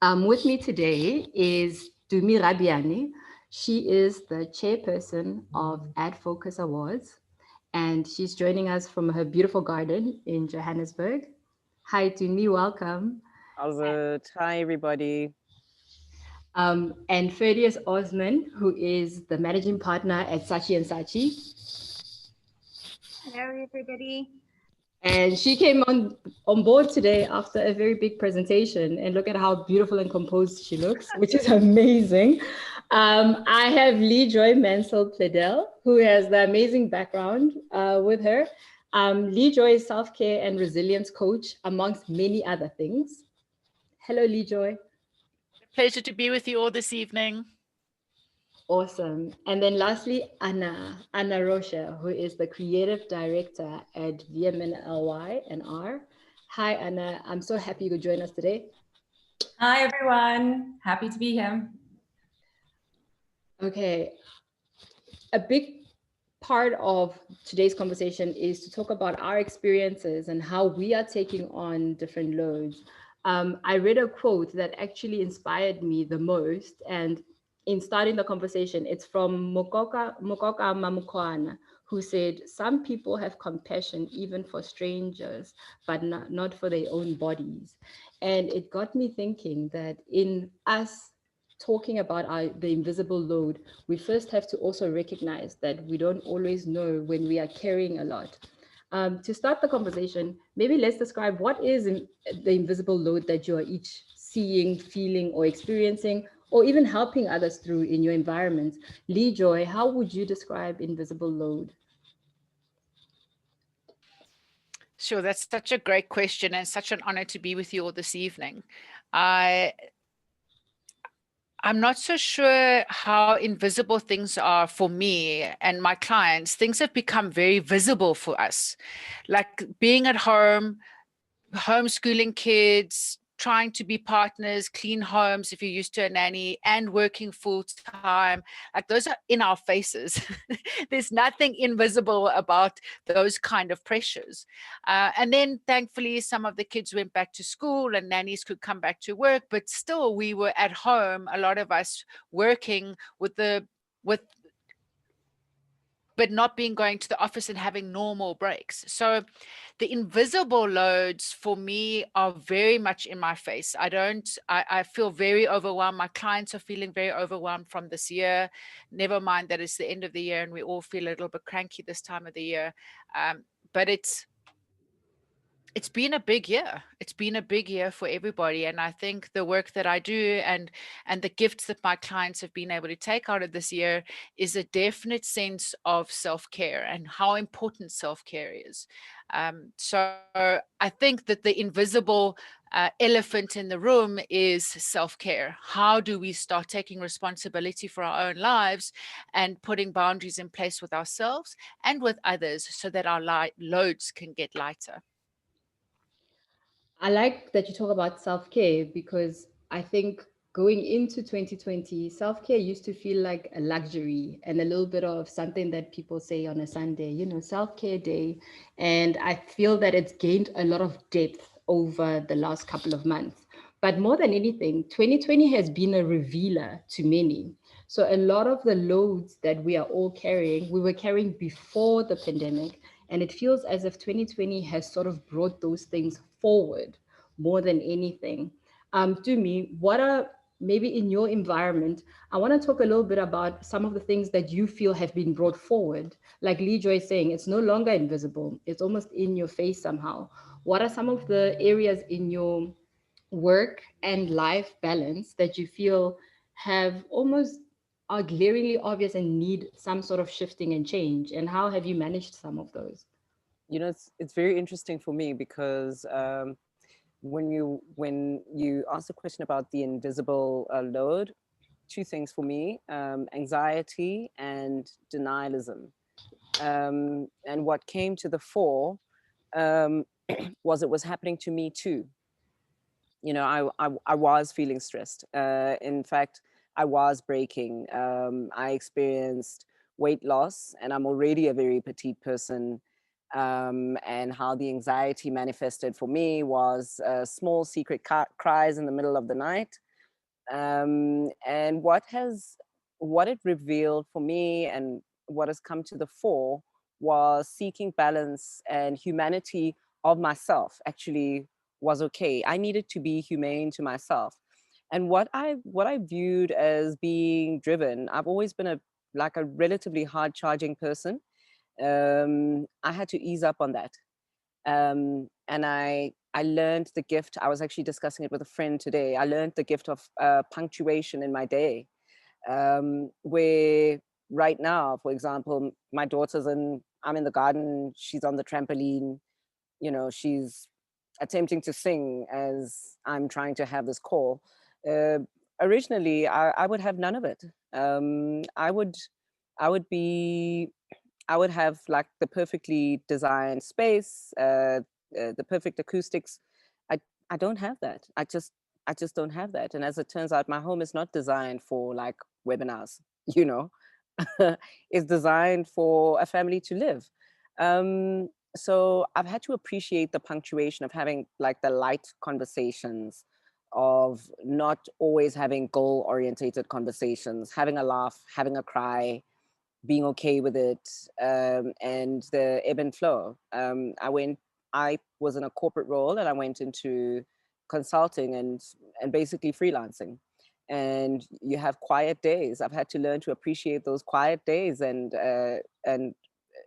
With me today is Tumi Rabanye. She is the chairperson of AdFocus Awards, and she's joining us from her beautiful garden in Johannesburg. Hi, Tumi, welcome. How's it? Hi, everybody. And Firdous Osman, who is the managing partner at Saatchi and Saatchi. Hello, everybody. And she came on board today after a very big presentation, and look at how beautiful and composed she looks, which is amazing. I have Leigh Mansel-Pleydell, who has the amazing background with her. Leigh is self-care and resilience coach, amongst many other things. Hello, Leigh. Pleasure to be with you all this evening. Awesome. And then lastly, Anna Rocha, who is the creative director at VMLY&R. Hi, Anna. I'm so happy you could join us today. Hi, everyone. Happy to be here. Okay. A big part of today's conversation is to talk about our experiences and how we are taking on different loads. I read a quote that actually inspired me the most, and in starting the conversation, it's from Mokoka Mamukwana, who said, "Some people have compassion even for strangers, but not for their own bodies." And it got me thinking that in us talking about the invisible load, we first have to also recognize that we don't always know when we are carrying a lot. To start the conversation, maybe let's describe what is the invisible load that you are each seeing, feeling, or experiencing, or even helping others through in your environment. Leigh, how would you describe invisible load? Sure, that's such a great question and such an honor to be with you all this evening. I'm not so sure how invisible things are for me and my clients. Things have become very visible for us, like being at home, homeschooling kids, trying to be partners, clean homes if you're used to a nanny, and working full time. Like those are in our faces. There's nothing invisible about those kind of pressures. And then thankfully, some of the kids went back to school and nannies could come back to work, but still we were at home, a lot of us working with but not being going to the office and having normal breaks. So the invisible loads for me are very much in my face. I feel very overwhelmed. My clients are feeling very overwhelmed from this year. Never mind that it's the end of the year and we all feel a little bit cranky this time of the year. But it's been a big year. It's been a big year for everybody. And I think the work that I do and the gifts that my clients have been able to take out of this year is a definite sense of self-care and how important self-care is. So I think that the invisible elephant in the room is self-care. How do we start taking responsibility for our own lives and putting boundaries in place with ourselves and with others so that our loads can get lighter? I like that you talk about self-care because I think going into 2020, self-care used to feel like a luxury and a little bit of something that people say on a Sunday, self-care day. And I feel that it's gained a lot of depth over the last couple of months. But more than anything, 2020 has been a revealer to many. So a lot of the loads that we are all carrying, we were carrying before the pandemic. And it feels as if 2020 has sort of brought those things forward more than anything. To me, what are maybe in your environment, I want to talk a little bit about some of the things that you feel have been brought forward. Like Leigh is saying, it's no longer invisible, it's almost in your face somehow. What are some of the areas in your work and life balance that you feel have almost are glaringly obvious and need some sort of shifting and change? And how have you managed some of those? It's very interesting for me because when you ask the question about the invisible load, two things for me: anxiety and denialism. And what came to the fore was it was happening to me too. I was feeling stressed. In fact, I was breaking. I experienced weight loss, and I'm already a very petite person. And how the anxiety manifested for me was small secret cries in the middle of the night, And what it revealed for me and what has come to the fore was seeking balance and humanity of myself actually was okay. I needed to be humane to myself. And what I viewed as being driven, I've always been a relatively hard charging person. I had to ease up on that. And I learned the gift. I was actually discussing it with a friend today. I learned the gift of punctuation in my day, where right now, for example, my I'm in the garden, she's on the trampoline, she's attempting to sing as I'm trying to have this call. Originally, I would have none of it. I would have like the perfectly designed space, the perfect acoustics. I don't have that. I just don't have that. And as it turns out, my home is not designed for like webinars, it's designed for a family to live. So I've had to appreciate the punctuation of having like the light conversations, of not always having goal orientated conversations, having a laugh, having a cry, being okay with it, and the ebb and flow. I was in a corporate role and I went into consulting and basically freelancing. And you have quiet days. I've had to learn to appreciate those quiet days and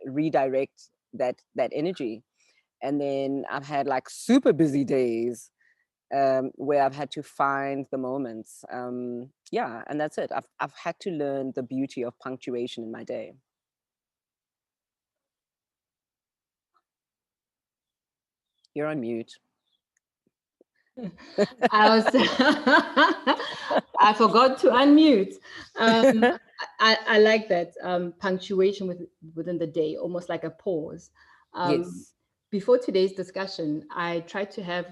redirect that energy. And then I've had like super busy days, where I've had to find the moments. Yeah, and that's it. I've had to learn the beauty of punctuation in my day. You're on mute. I forgot to unmute. I like that punctuation within the day, almost like a pause. Yes. Before today's discussion, I tried to have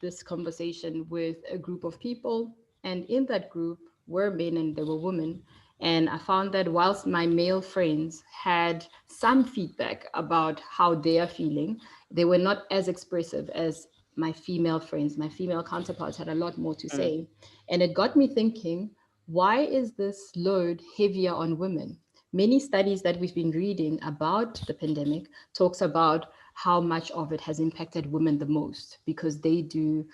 this conversation with a group of people, and in that group were men and there were women. And I found that whilst my male friends had some feedback about how they are feeling, they were not as expressive as my female friends. My female counterparts had a lot more to say. And it got me thinking, why is this load heavier on women? Many studies that we've been reading about the pandemic talks about how much of it has impacted women the most, because they do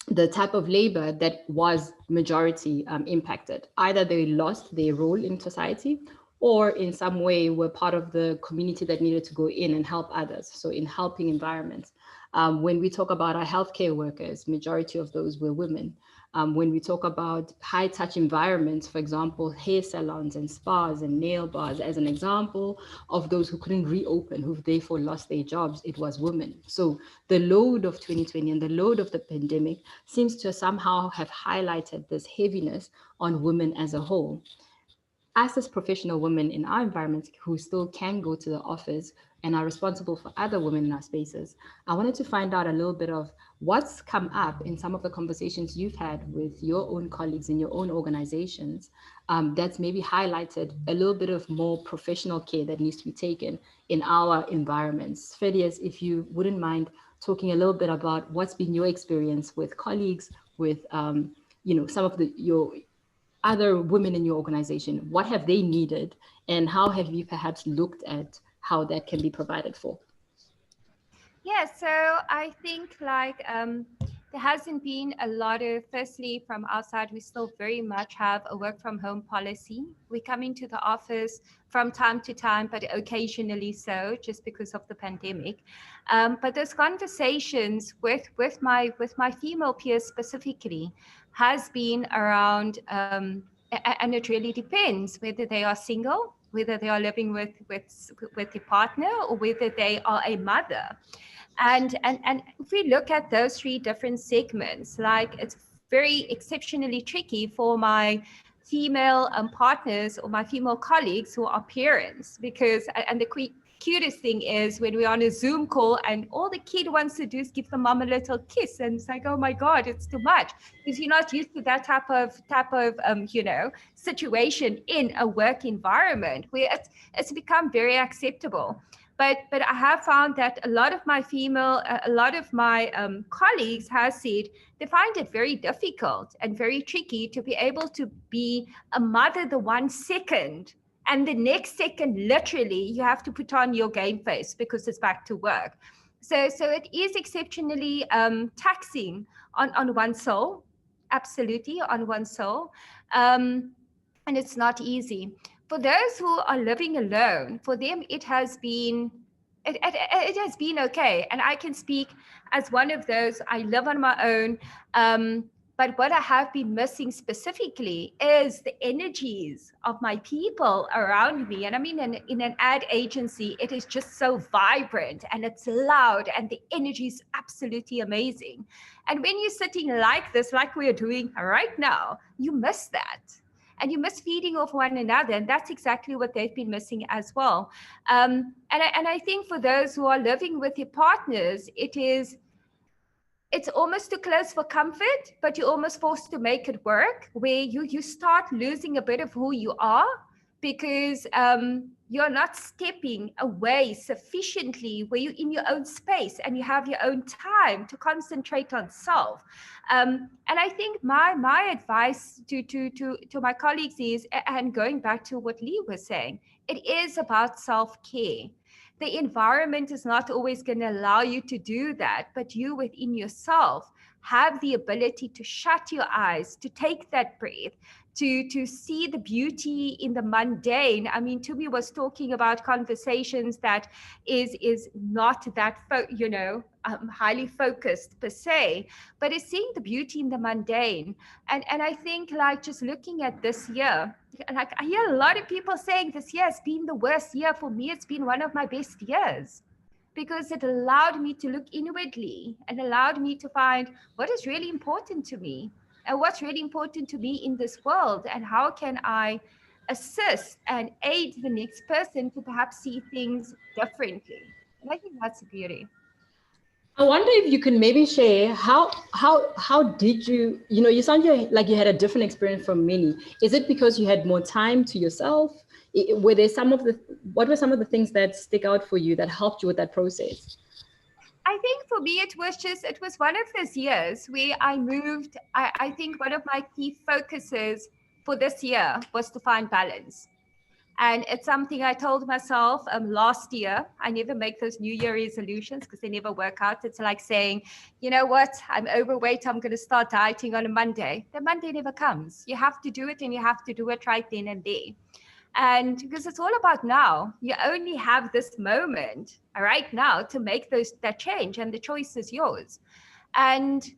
the type of labor that was majority impacted. Either they lost their role in society, or in some way were part of the community that needed to go in and help others. So in helping environments. When we talk about our healthcare workers, majority of those were women. When we talk about high touch environments, for example, hair salons and spas and nail bars, as an example of those who couldn't reopen, who therefore lost their jobs, it was women. So the load of 2020 and the load of the pandemic seems to somehow have highlighted this heaviness on women as a whole. Us as professional women in our environments who still can go to the office and are responsible for other women in our spaces, I wanted to find out a little bit of what's come up in some of the conversations you've had with your own colleagues in your own organizations, that's maybe highlighted a little bit of more professional care that needs to be taken in our environments. Firdous, if you wouldn't mind talking a little bit about what's been your experience with colleagues, with some of your other women in your organization. What have they needed, and how have you perhaps looked at how that can be provided for? Yeah, so I think there hasn't been a lot of, firstly, from our side, we still very much have a work from home policy. We come into the office from time to time, but occasionally so, just because of the pandemic. But those conversations with my female peers specifically has been around, and it really depends whether they are single, whether they are living with a partner, or whether they are a mother. And if we look at those three different segments, like it's very exceptionally tricky for my female partners or my female colleagues who are parents, because, and the cutest thing is when we're on a Zoom call and all the kid wants to do is give the mom a little kiss, and it's like, oh my God, it's too much, because you're not used to that type of situation in a work environment where it's become very acceptable. But I have found that a lot of my colleagues have said they find it very difficult and very tricky to be able to be a mother the 1 second, and the next second, literally, you have to put on your game face because it's back to work. So it is exceptionally taxing on one's soul, absolutely on one's soul, and it's not easy. For those who are living alone, for them it has been okay. And I can speak as one of those. I live on my own. But what I have been missing specifically is the energies of my people around me. And I mean, in an ad agency, it is just so vibrant and it's loud and the energy is absolutely amazing. And when you're sitting like this, like we're doing right now, you miss that. And you miss feeding off one another. And that's exactly what they've been missing as well. And I think for those who are living with their partners, it's almost too close for comfort, but you're almost forced to make it work, where you start losing a bit of who you are, because you're not stepping away sufficiently, where you're in your own space and you have your own time to concentrate on self. And I think my advice to my colleagues is, and going back to what Leigh was saying, it is about self-care. The environment is not always going to allow you to do that, but you within yourself have the ability to shut your eyes, to take that breath, to see the beauty in the mundane. I mean, Tumi was talking about conversations that is not that, highly focused per se, but it's seeing the beauty in the mundane. And I think, like, just looking at this year, like I hear a lot of people saying this year has been the worst year. For me, it's been one of my best years, because it allowed me to look inwardly and allowed me to find what is really important to me and what's really important to me in this world, and how can I assist and aid the next person to perhaps see things differently. And I think that's the beauty. I wonder if you can maybe share how did you, you sound like you had a different experience from many. Is it because you had more time to yourself? What were some of the things that stick out for you that helped you with that process? I think for me, it was one of those years where I moved. I think one of my key focuses for this year was to find balance. And it's something I told myself last year. I never make those New Year resolutions because they never work out. It's like saying, you know what, I'm overweight, I'm going to start dieting on a Monday. The Monday never comes. You have to do it, and you have to do it right then and there. And because it's all about now, you only have this moment right now to make that change, and the choice is yours. And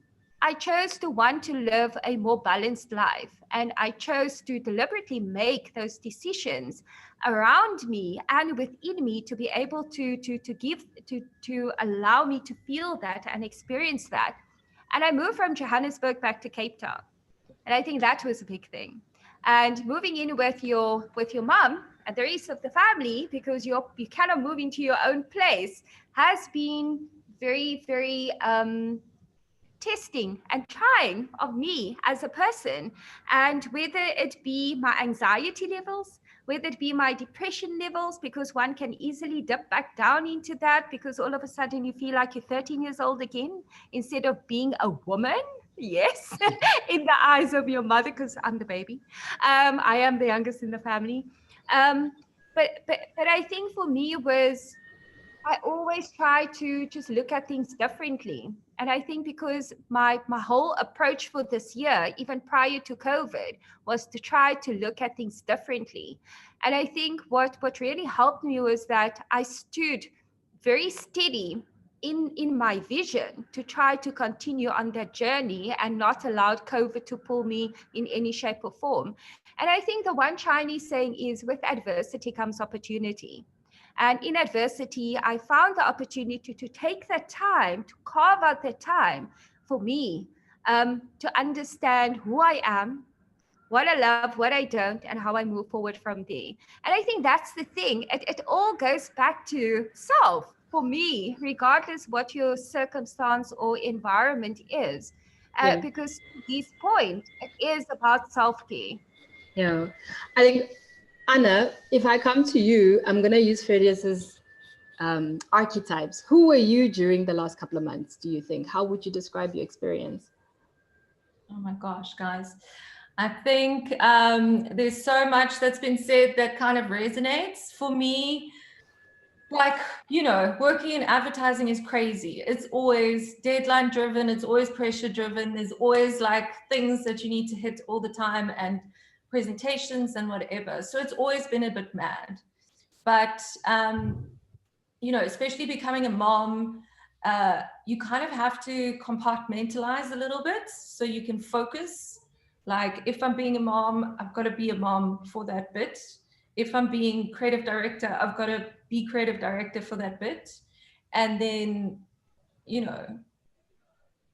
I chose to want to live a more balanced life, and I chose to deliberately make those decisions around me and within me to be able to allow me to feel that and experience that. And I moved from Johannesburg back to Cape Town, and I think that was a big thing. And moving in with your mom and the rest of the family, because you kind of move into your own place, has been very, very testing and trying of me as a person. And whether it be my anxiety levels, whether it be my depression levels, because one can easily dip back down into that, because all of a sudden you feel like you're 13 years old again instead of being a woman. Yes, in the eyes of your mother, because I'm the baby. I am the youngest in the family. But I think for me was, I always try to just look at things differently. And I think because my whole approach for this year, even prior to COVID, was to try to look at things differently. And I think what really helped me was that I stood very steady in my vision to try to continue on that journey and not allowed COVID to pull me in any shape or form. And I think the one Chinese saying is, with adversity comes opportunity. And in adversity, I found the opportunity to take that time, to carve out that time for me, to understand who I am, what I love, what I don't, and how I move forward from there. And I think that's the thing. It all goes back to self for me, regardless what your circumstance or environment is. Because to this point, it is about self-care. Yeah, I think, Anna, if I come to you, I'm going to use Firdous's archetypes. Who were you during the last couple of months, do you think? How would you describe your experience? Oh my gosh, guys. I think there's so much that's been said that kind of resonates. For me, like, you know, working in advertising is crazy. It's always deadline driven. It's always pressure driven. There's always like things that you need to hit all the time and presentations and whatever. So it's always been a bit mad. But, you know, especially becoming a mom, you kind of have to compartmentalize a little bit so you can focus. Like if I'm being a mom, I've got to be a mom for that bit. If I'm being creative director, I've got to be creative director for that bit. And then, you know,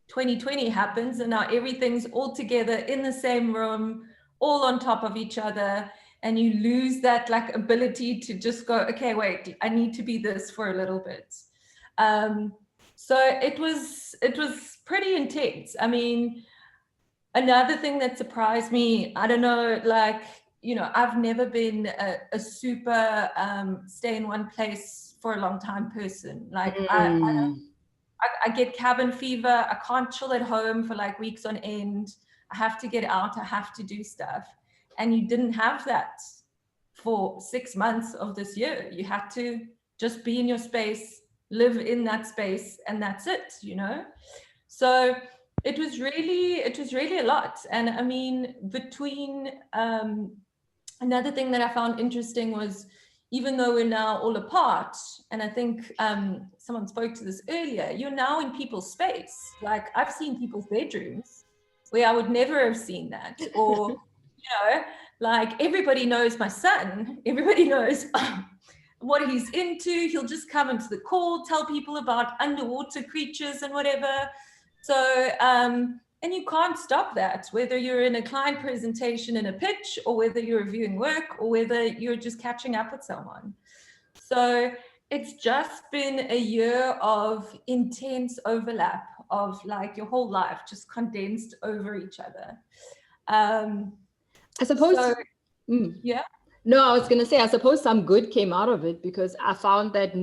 2020 happens and now everything's all together in the same room, all on top of each other. And you lose that like ability to just go, okay, wait, I need to be this for a little bit. So it was pretty intense. I mean, another thing that surprised me, I don't know, like, you know, I've never been a super stay in one place for a long time person. Like I get cabin fever. I can't chill at home for like weeks on end. I have to get out. I have to do stuff. And you didn't have that for 6 months of this year. You had to just be in your space, live in that space, and that's it, you know? So it was really a lot. And I mean, between, another thing that I found interesting was, even though we're now all apart, and I think someone spoke to this earlier, you're now in people's space. Like I've seen people's bedrooms where I would never have seen that. Or, you know, like everybody knows my son, everybody knows what he's into. He'll just come into the call, tell people about underwater creatures and whatever. So, and you can't stop that, whether you're in a client presentation in a pitch, or whether you're reviewing work, or whether you're just catching up with someone. So it's just been a year of intense overlap of like your whole life just condensed over each other. I suppose, yeah. No, I was going to say, I suppose some good came out of it, because I found that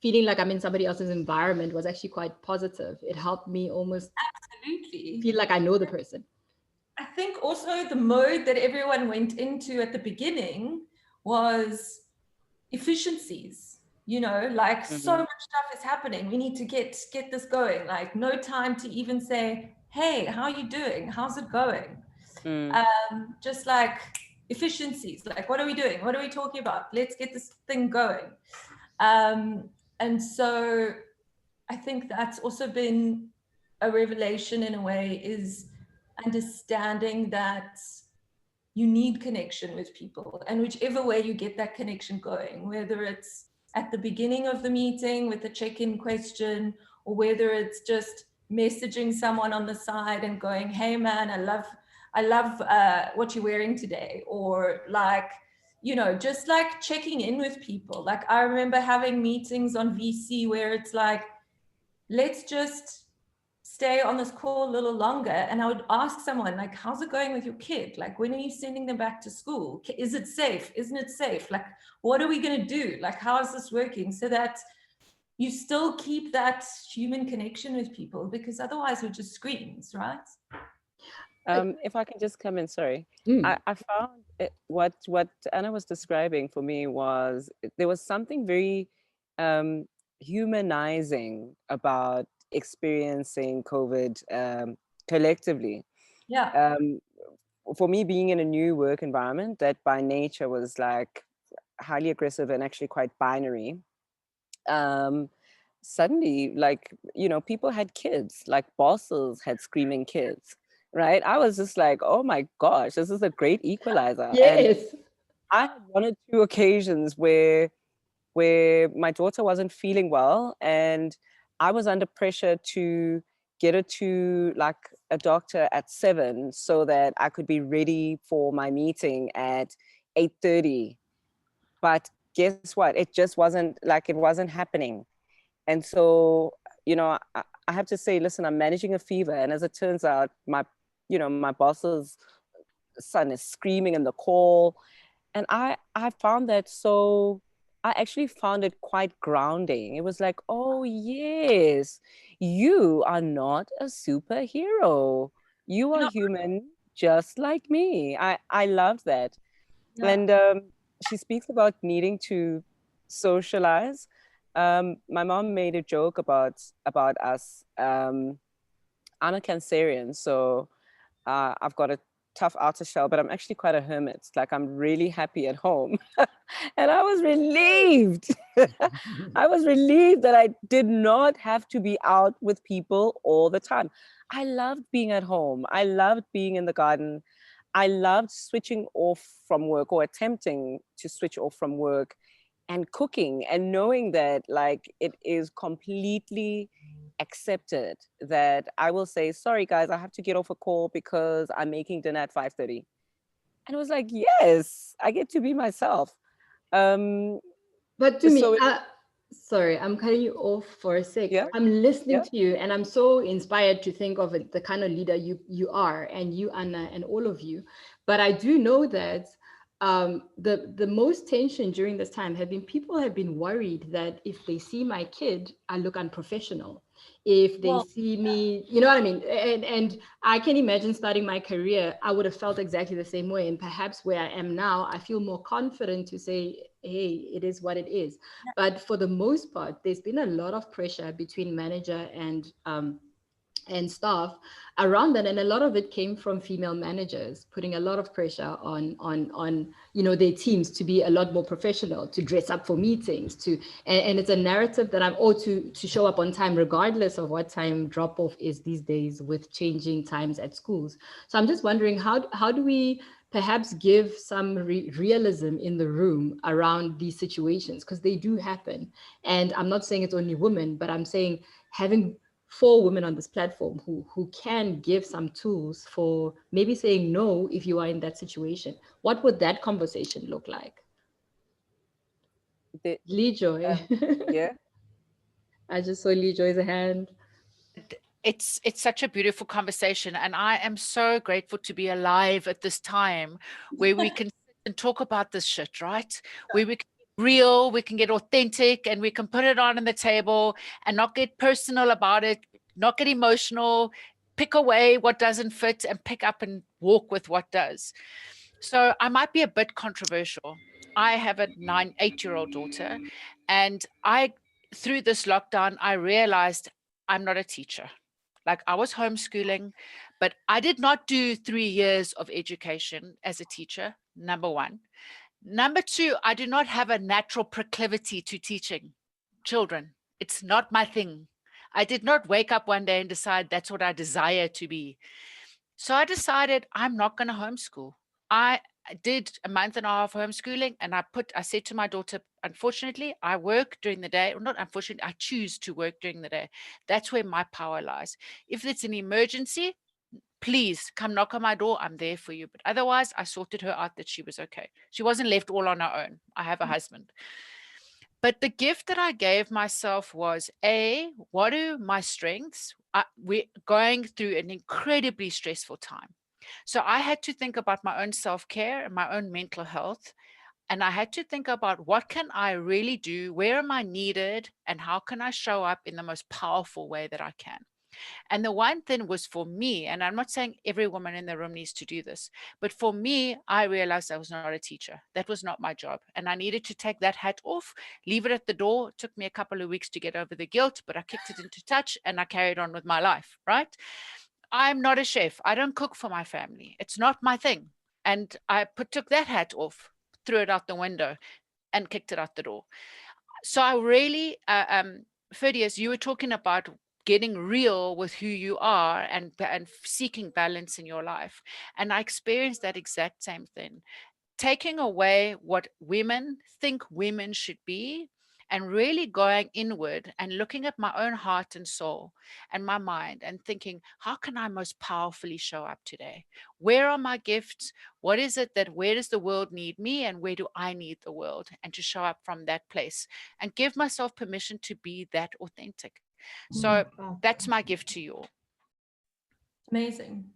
feeling like I'm in somebody else's environment was actually quite positive. It helped me almost feel like I know the person. I think also the mode that everyone went into at the beginning was efficiencies, you know, like so much stuff is happening. We need to get this going. Like no time to even say, hey, how are you doing? How's it going? Just like efficiencies, like what are we doing? What are we talking about? Let's get this thing going. And so I think that's also been a revelation in a way, is understanding that you need connection with people, and whichever way you get that connection going, whether it's at the beginning of the meeting with a check-in question, or whether it's just messaging someone on the side and going, hey man, I love what you're wearing today, or like, you know, just like checking in with people. Like I remember having meetings on VC where it's like, let's just stay on this call a little longer. And I would ask someone like, how's it going with your kid? Like, when are you sending them back to school? Is it safe? Isn't it safe? Like, what are we going to do? Like, how is this working? So that you still keep that human connection with people, because otherwise we're just screens, right? If I can just come in, sorry. I found what Anna was describing for me was, there was something very humanizing about experiencing COVID collectively. Yeah. For me, being in a new work environment that by nature was like highly aggressive and actually quite binary, suddenly, like, you know, people had kids, like bosses had screaming kids, right? I was just like, oh my gosh, this is a great equalizer. Yes. And I had 1 or 2 occasions where my daughter wasn't feeling well, and I was under pressure to get her to like a doctor at 7 so that I could be ready for my meeting at 8:30. But guess what? It just wasn't like, it wasn't happening. And so, you know, I have to say, listen, I'm managing a fever. And as it turns out, my boss's son is screaming in the call. And I found that so I actually found it quite grounding. It was like, oh yes, you are not a superhero. You are human just like me. I loved that. Yeah. And she speaks about needing to socialize. My mom made a joke about us. I'm a Cancerian, so I've got a tough outer shell, but I'm actually quite a hermit. Like, I'm really happy at home. And I was relieved. I was relieved that I did not have to be out with people all the time. I loved being at home. I loved being in the garden. I loved switching off from work, or attempting to switch off from work, and cooking, and knowing that, like, it is completely accepted that I will say, sorry guys, I have to get off a call because I'm making dinner at 5:30. And it was like, yes, I get to be myself. But to me, So sorry, I'm cutting you off for a sec. Yeah. I'm listening Yeah. to you, and I'm so inspired to think of it, the kind of leader you are, and you, Anna, and all of you. But I do know that the most tension during this time have been, people have been worried that if they see my kid, I look unprofessional. If they see me, you know what I mean? And I can imagine starting my career, I would have felt exactly the same way. And perhaps where I am now, I feel more confident to say, hey, it is what it is. But for the most part, there's been a lot of pressure between manager and staff around that, and a lot of it came from female managers putting a lot of pressure on their teams to be a lot more professional, to dress up for meetings, and it's a narrative that I'm to show up on time regardless of what time drop off is these days with changing times at schools. So I'm just wondering, how do we perhaps give some realism in the room around these situations, because they do happen. And I'm not saying it's only women, but I'm saying having 4 women on this platform who can give some tools for maybe saying no if you are in that situation. What would that conversation look like? Leigh Joy. Yeah. I just saw Leigh Joy's hand. It's such a beautiful conversation, and I am so grateful to be alive at this time where we can sit and talk about this shit, right? Where we can get real, we can get authentic, and we can put it on the table and not get personal about it, not get emotional, pick away what doesn't fit and pick up and walk with what does. So I might be a bit controversial. I have a 8-year-old daughter, and through this lockdown, I realized I'm not a teacher. Like, I was homeschooling, but I did not do 3 years of education as a teacher, number one. Number two, I do not have a natural proclivity to teaching children. It's not my thing. I did not wake up one day and decide that's what I desire to be. So I decided I'm not going to homeschool. I did a month and a half homeschooling, and I said to my daughter, unfortunately, I work during the day, or not unfortunately, I choose to work during the day. That's where my power lies. If it's an emergency, please come knock on my door. I'm there for you. But otherwise, I sorted her out that she was okay. She wasn't left all on her own. I have a husband. But the gift that I gave myself was, what are my strengths? We're going through an incredibly stressful time. So I had to think about my own self-care and my own mental health. And I had to think about, what can I really do? Where am I needed? And how can I show up in the most powerful way that I can? And the one thing was for me, and I'm not saying every woman in the room needs to do this, but for me, I realized I was not a teacher. That was not my job. And I needed to take that hat off, leave it at the door. It took me a couple of weeks to get over the guilt, but I kicked it into touch and I carried on with my life, right? I'm not a chef. I don't cook for my family. It's not my thing. And I took that hat off, threw it out the window and kicked it out the door. So I really, Firdous, you were talking about getting real with who you are and seeking balance in your life. And I experienced that exact same thing. Taking away what women think women should be, and really going inward and looking at my own heart and soul and my mind and thinking, how can I most powerfully show up today? Where are my gifts? What is it where does the world need me, and where do I need the world? And to show up from that place and give myself permission to be that authentic. So that's my gift to you all. Amazing.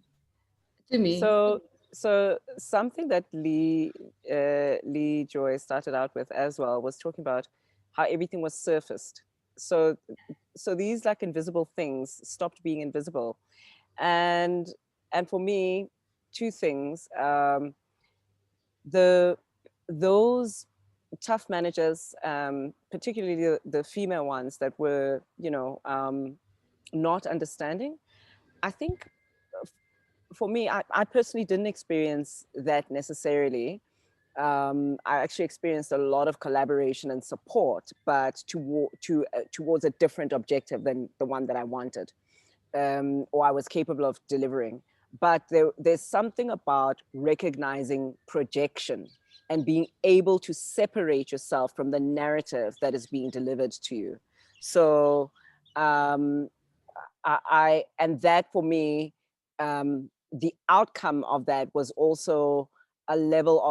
To me. So So something that Leigh Joy started out with as well was talking about how everything was surfaced. So these like invisible things stopped being invisible, and for me, two things. Those tough managers, particularly the female ones that were, not understanding. I think for me, I personally didn't experience that necessarily. I actually experienced a lot of collaboration and support, but towards a different objective than the one that I wanted, or I was capable of delivering. But there's something about recognizing projection and being able to separate yourself from the narrative that is being delivered to you. So and that for me, the outcome of that was also a level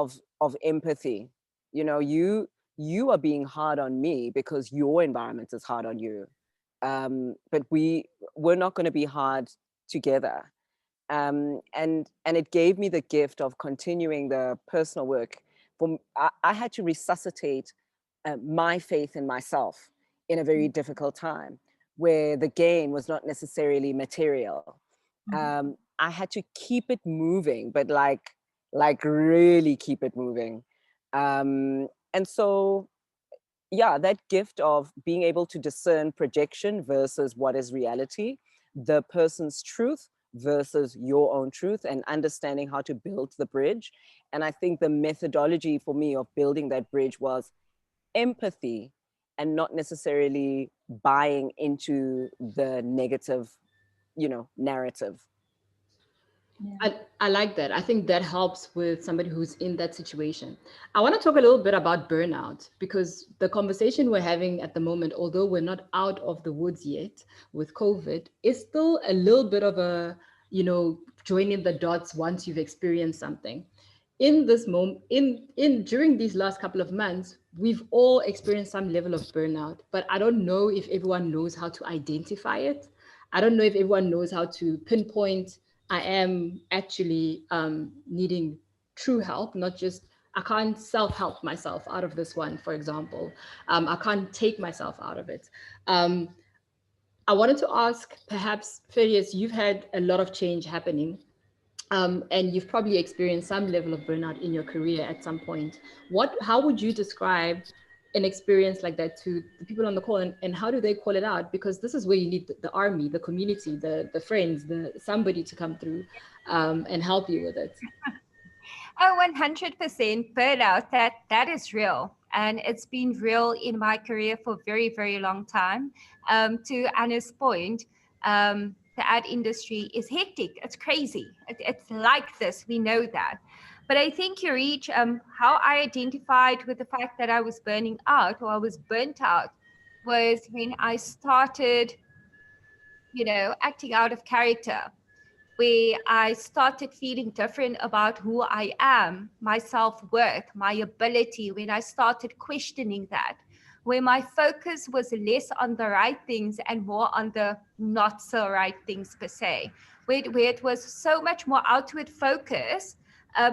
of empathy. You are being hard on me because your environment is hard on you, but we're not going to be hard together. And it gave me the gift of continuing the personal work. I had to resuscitate my faith in myself in a very difficult time, where the gain was not necessarily material. I had to keep it moving, but like really keep it moving. And so, yeah, that gift of being able to discern projection versus what is reality, the person's truth versus your own truth, and understanding how to build the bridge. And I think the methodology for me of building that bridge was empathy and not necessarily buying into the negative, narrative. Yeah. I like that. I think that helps with somebody who's in that situation. I want to talk a little bit about burnout, because the conversation we're having at the moment, although we're not out of the woods yet with COVID, is still a little bit of a, joining the dots once you've experienced something. In this moment, during these last couple of months, we've all experienced some level of burnout, but I don't know if everyone knows how to identify it. I don't know if everyone knows how to pinpoint, I am actually needing true help, not just, I can't self-help myself out of this one, for example. I can't take myself out of it. I wanted to ask, perhaps, Firdous, you've had a lot of change happening, and you've probably experienced some level of burnout in your career at some point. How would you describe an experience like that to the people on the call, and how do they call it out? Because this is where you need the army, the community, the friends, somebody to come through and help you with it. Oh, 100% burnout. That is real. And it's been real in my career for a very, very long time. To Anna's point, the ad industry is hectic. It's crazy. It's like this. We know that. But I think you reach how I identified with the fact that I was burning out, or I was burnt out, was when I started, acting out of character, where I started feeling different about who I am, my self-worth, my ability, when I started questioning that, where my focus was less on the right things and more on the not so right things per se, where it was so much more outward focus,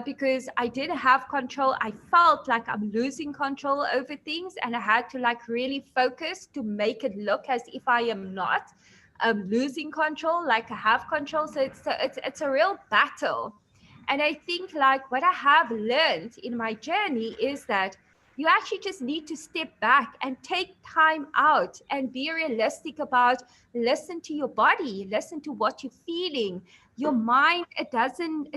because I didn't have control. I felt like I'm losing control over things, and I had to really focus to make it look as if I am not losing control, like I have control. So it's a real battle. And I think what I have learned in my journey is that you actually just need to step back and take time out and be realistic about, listen to your body, listen to what you're feeling. Your mind, it doesn't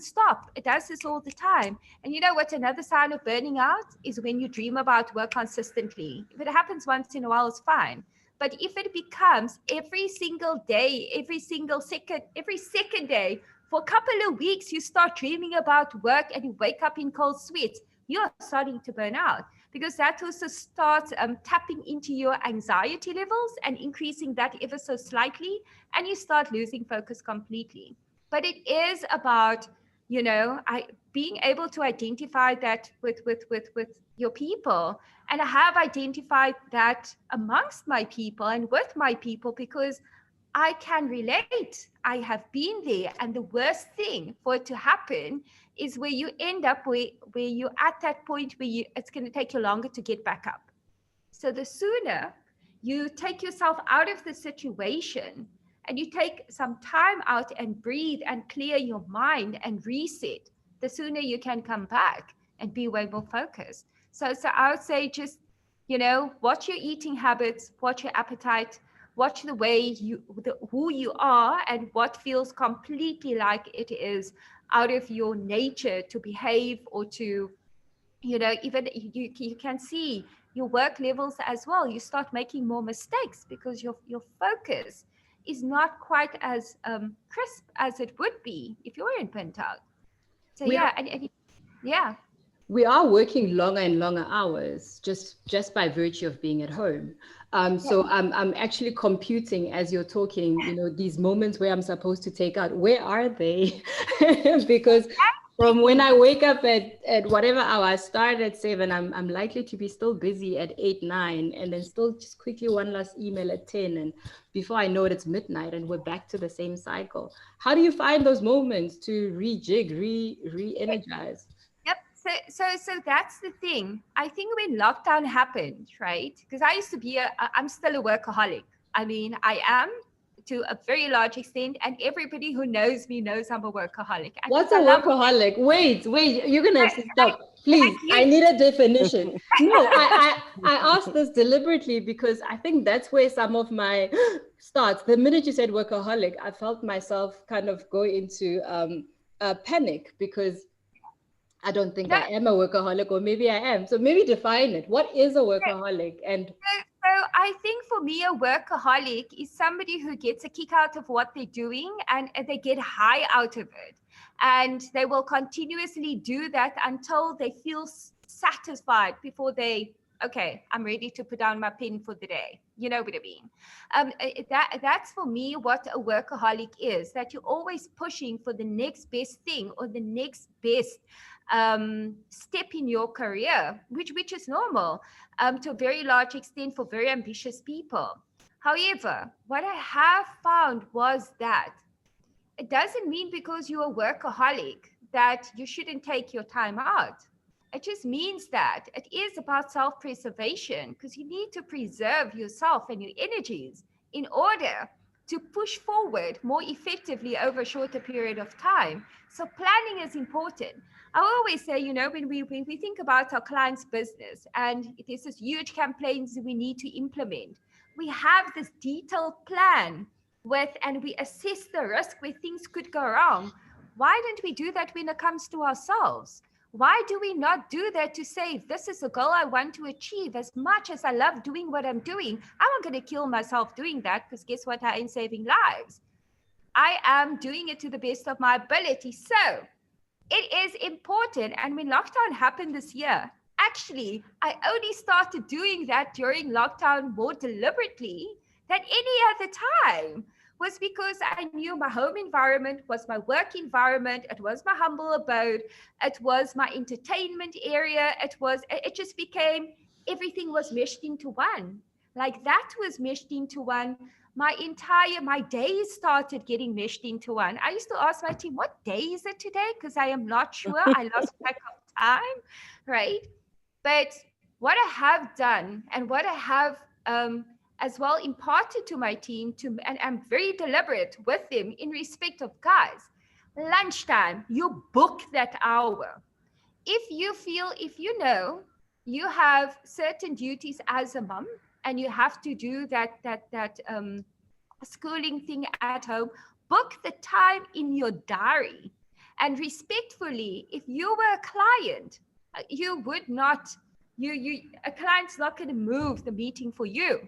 stop. It does this all the time. And you know what? Another sign of burning out is when you dream about work consistently. If it happens once in a while, it's fine. But if it becomes every single day, every second day, for a couple of weeks, you start dreaming about work and you wake up in cold sweats, you're starting to burn out, because that also starts tapping into your anxiety levels and increasing that ever so slightly, and you start losing focus completely. But it is about, being able to identify that with your people. And I have identified that amongst my people and with my people, because I can relate. I have been there. And the worst thing for it to happen is where you end up where you're at that point where it's going to take you longer to get back up. So the sooner you take yourself out of the situation and you take some time out and breathe and clear your mind and reset, the sooner you can come back and be way more focused. So I would say just, watch your eating habits, watch your appetite, watch the way who you are and what feels completely like it is out of your nature to behave or to, even you can see your work levels as well. You start making more mistakes because your focus is not quite as crisp as it would be if you're in burnout. So yeah. We are working longer and longer hours just by virtue of being at home. So I'm actually computing as you're talking, these moments where I'm supposed to take out, where are they? Because from when I wake up at whatever hour, I start at 7, I'm likely to be still busy at 8, 9, and then still just quickly one last email at 10. And before I know it, it's midnight and we're back to the same cycle. How do you find those moments to rejig, re-energize? Yep. So that's the thing. I think when lockdown happened, right? Because I used to be I'm still a workaholic. I mean, I am to a very large extent, and everybody who knows me knows I'm a workaholic. What's a workaholic? Wait, you're gonna have to stop. Please, I need a definition. No, I asked this deliberately because I think that's where some of my starts. The minute you said workaholic, I felt myself kind of go into panic because I don't think I am a workaholic, or maybe I am. So maybe define it. What is a workaholic? And so I think for me, a workaholic is somebody who gets a kick out of what they're doing and they get high out of it. And they will continuously do that until they feel satisfied before okay, I'm ready to put down my pen for the day. You know what I mean? That's for me what a workaholic is, that you're always pushing for the next best thing or the next best step in your career, which is normal to a very large extent for very ambitious people. However, what I have found was that it doesn't mean because you're a workaholic that you shouldn't take your time out. It just means that it is about self-preservation, because you need to preserve yourself and your energies in order to push forward more effectively over a shorter period of time. So planning is important. I always say, when we think about our clients' business and there's this huge campaigns we need to implement, we have this detailed plan and we assess the risk where things could go wrong. Why don't we do that when it comes to ourselves? Why do we not do that to say, if this is a goal I want to achieve, as much as I love doing what I'm doing, I'm not going to kill myself doing that, because guess what? I ain't saving lives. I am doing it to the best of my ability. So it is important. And when lockdown happened this year, actually, I only started doing that during lockdown more deliberately than any other time, was because I knew my home environment was my work environment. It was my humble abode. It was my entertainment area. It just became, everything was meshed into one. Like that was meshed into one. My days started getting meshed into one. I used to ask my team, what day is it today? Because I am not sure. I lost track of time, right? But what I have done and what I have as well imparted to my team, and I'm very deliberate with them in respect of, guys, lunchtime, you book that hour. If you know you have certain duties as a mom and you have to do that schooling thing at home, book the time in your diary. And respectfully, if you were a client, you would not, a client's not going to move the meeting for you.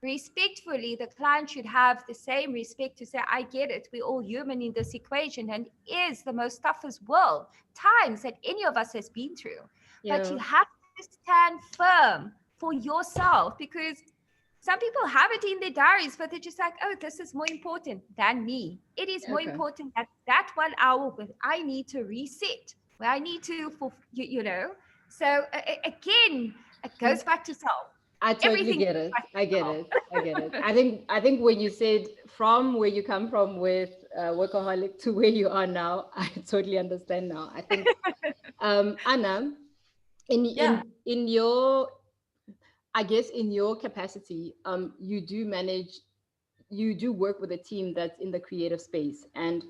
Respectfully, the client should have the same respect to say, I get it, we're all human in this equation, and is the most toughest times that any of us has been through. Yeah. But you have to stand firm for yourself, because some people have it in their diaries, but they're just like, oh, this is more important than me. It is more important that 1 hour where I need to reset, where I need to, So again, it goes back to self. I totally Everything get is it. I get practical. it. I get it. I think when you said from where you come from with Workaholic to where you are now, I totally understand now. I think Anna, Yeah. in your, I guess in your capacity, you do work with a team that's in the creative space, and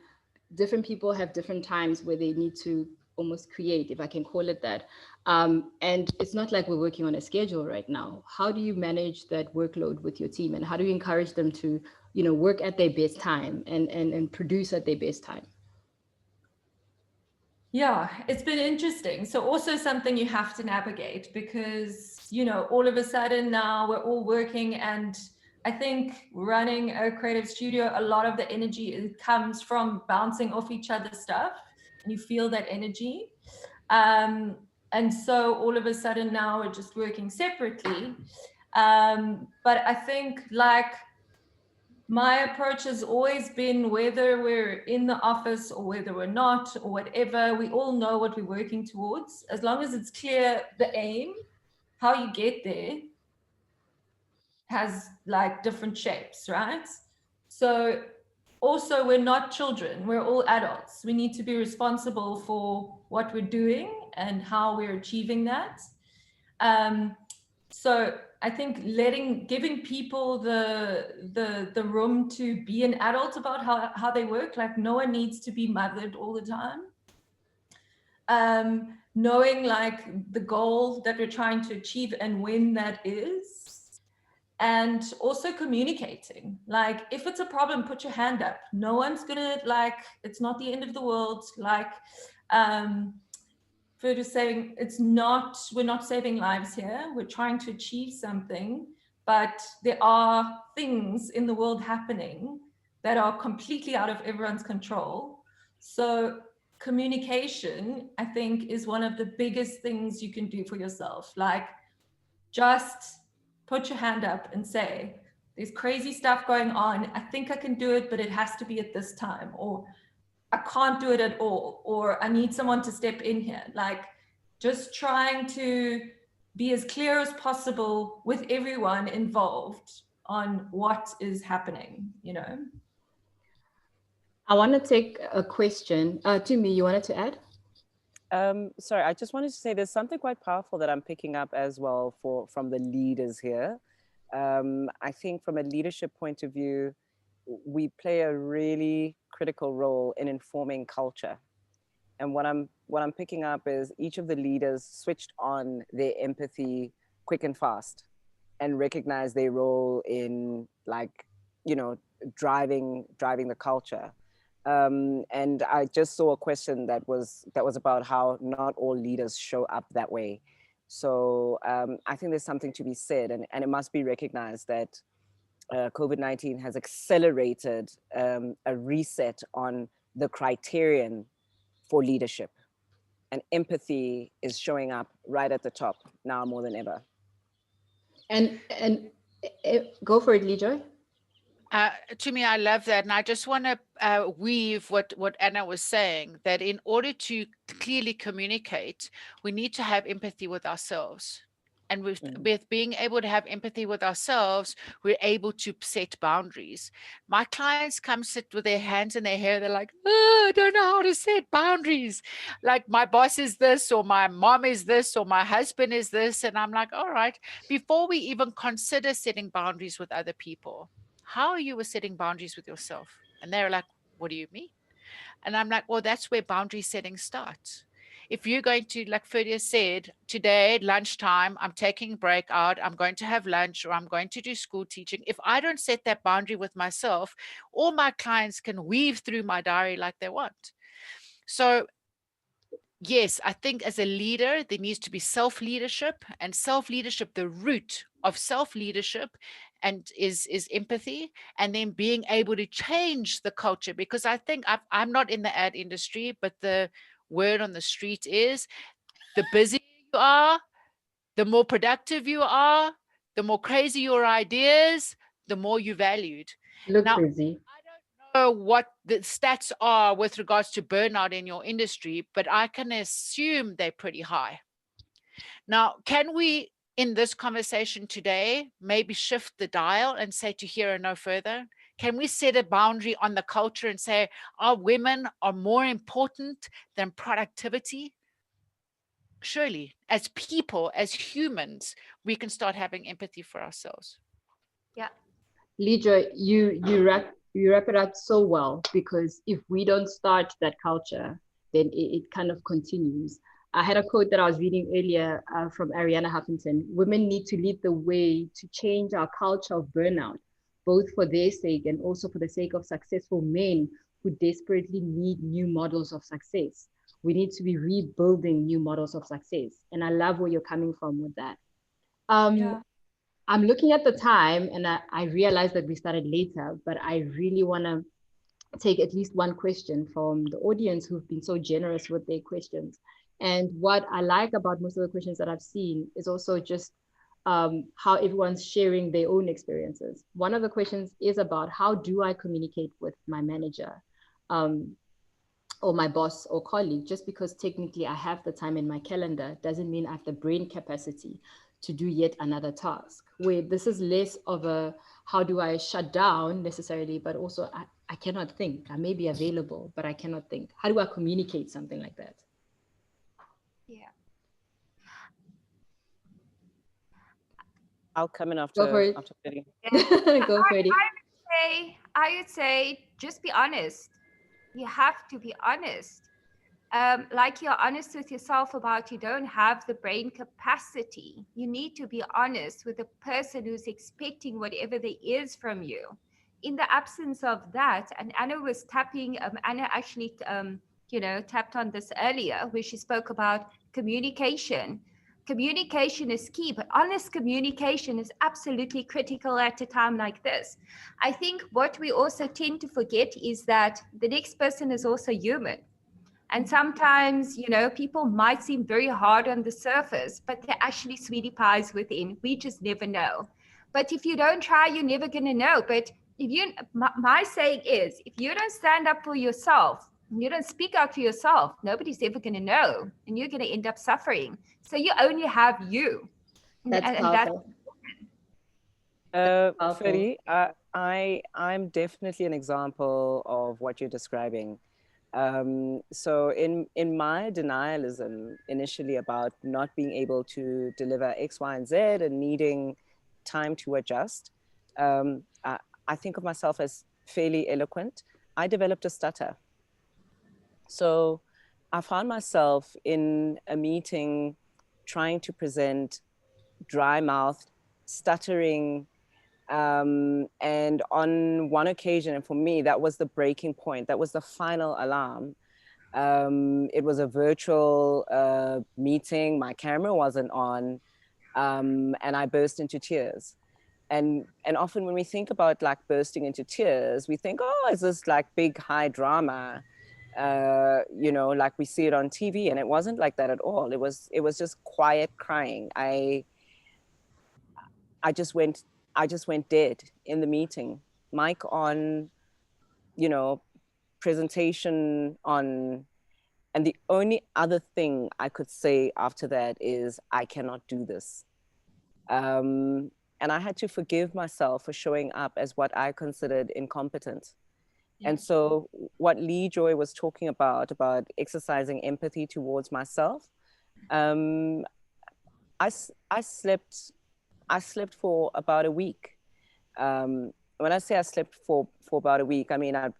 different people have different times where they need to almost create, if I can call it that. And it's not like we're working on a schedule right now. How do you manage that workload with your team, and how do you encourage them to, work at their best time and produce at their best time? Yeah, it's been interesting. So also something you have to navigate because, all of a sudden now we're all working, and I think running a creative studio, a lot of the energy comes from bouncing off each other's stuff, and you feel that energy. And so all of a sudden now we're just working separately. But I think like my approach has always been, whether we're in the office or whether we're not or whatever, we all know what we're working towards. As long as it's clear the aim, how you get there has like different shapes, right? So also we're not children, we're all adults. We need to be responsible for what we're doing and how we're achieving that. So I think giving people the room to be an adult about how they work, like no one needs to be mothered all the time. Knowing like the goal that we're trying to achieve and when that is, and also communicating. Like if it's a problem, put your hand up. No one's gonna it's not the end of the world. Like Firdous saying, we're not saving lives here. We're trying to achieve something, but there are things in the world happening that are completely out of everyone's control. So communication, I think, is one of the biggest things you can do for yourself. Like just put your hand up and say, there's crazy stuff going on. I think I can do it, but it has to be at this time. Or I can't do it at all, or I need someone to step in here. Like just trying to be as clear as possible with everyone involved on what is happening, I want to take a question. Tumi, you wanted to add? Sorry, I just wanted to say there's something quite powerful that I'm picking up as well from the leaders here. I think from a leadership point of view, we play a really critical role in informing culture. And what I'm picking up is each of the leaders switched on their empathy quick and fast and recognized their role in driving the culture. And I just saw a question that was about how not all leaders show up that way. So I think there's something to be said, and it must be recognized that COVID-19 has accelerated a reset on the criterion for leadership, and empathy is showing up right at the top now more than ever. And go for it, Leigh. To me, I love that. And I just want to weave what Anna was saying, that in order to clearly communicate, we need to have empathy with ourselves. And with being able to have empathy with ourselves, we're able to set boundaries. My clients come sit with their hands in their hair. They're like, oh, I don't know how to set boundaries. Like my boss is this, or my mom is this, or my husband is this. And I'm like, all right, before we even consider setting boundaries with other people, how are you with setting boundaries with yourself? And they're like, what do you mean? And I'm like, well, that's where boundary setting starts. If you're going to, like Firdous said, today at lunchtime, I'm taking a break out, I'm going to have lunch, or I'm going to do school teaching. If I don't set that boundary with myself, all my clients can weave through my diary like they want. So yes, I think as a leader, there needs to be self-leadership, and self-leadership, the root of self-leadership and is empathy, and then being able to change the culture. Because I think I'm not in the ad industry, but the word on the street is the busier you are, the more productive you are, the more crazy your ideas, the more you valued. Look Now, busy. I don't know what the stats are with regards to burnout in your industry, but I can assume they're pretty high. Now, can we in this conversation today, maybe shift the dial and say to here and no further? Can we set a boundary on the culture and say our women are more important than productivity? Surely, as people, as humans, we can start having empathy for ourselves. Yeah. Lidra, you wrap it up so well, because if we don't start that culture, then it kind of continues. I had a quote that I was reading earlier from Ariana Huffington. Women need to lead the way to change our culture of burnout, both for their sake and also for the sake of successful men who desperately need new models of success. We need to be rebuilding new models of success. And I love where you're coming from with that. Yeah. I'm looking at the time, and I realized that we started later, but I really want to take at least one question from the audience who've been so generous with their questions. And what I like about most of the questions that I've seen is also just how everyone's sharing their own experiences. One of the questions is about, how do I communicate with my manager or my boss or colleague? Just because technically I have the time in my calendar doesn't mean I have the brain capacity to do yet another task, where this is less of a how do I shut down necessarily, but also I cannot think. I may be available, but I cannot think. How do I communicate something like that? Yeah. I'll come in Go after for it. Freddie. Go for it. I would say just be honest. You have to be honest. Like you're honest with yourself about you don't have the brain capacity. You need to be honest with the person who's expecting whatever there is from you. In the absence of that, and Anna was tapping, Anna actually, tapped on this earlier, where she spoke about communication. Communication is key, but honest communication is absolutely critical at a time like this. I think what we also tend to forget is that the next person is also human. And sometimes, people might seem very hard on the surface, but they're actually sweetie pies within. We just never know. But if you don't try, you're never going to know. But my saying is, if you don't stand up for yourself, you don't speak out for yourself, nobody's ever going to know, and you're going to end up suffering. So you only have you. That's powerful. Freddie, I'm definitely an example of what you're describing. So in my denialism initially about not being able to deliver X, Y, and Z and needing time to adjust, I think of myself as fairly eloquent. I developed a stutter. So I found myself in a meeting trying to present, dry mouthed, stuttering, and on one occasion, and for me, that was the breaking point. That was the final alarm. It was a virtual meeting. My camera wasn't on, and I burst into tears. And often when we think about like bursting into tears, we think, oh, is this like big high drama? Like we see it on TV, and it wasn't like that at all. It was just quiet crying. I just went dead in the meeting. Mic on, presentation on. And the only other thing I could say after that is, I cannot do this. And I had to forgive myself for showing up as what I considered incompetent. Yeah. And so what Leigh Joy was talking about exercising empathy towards myself, I slept for about a week. When I say I slept for about a week, I mean, I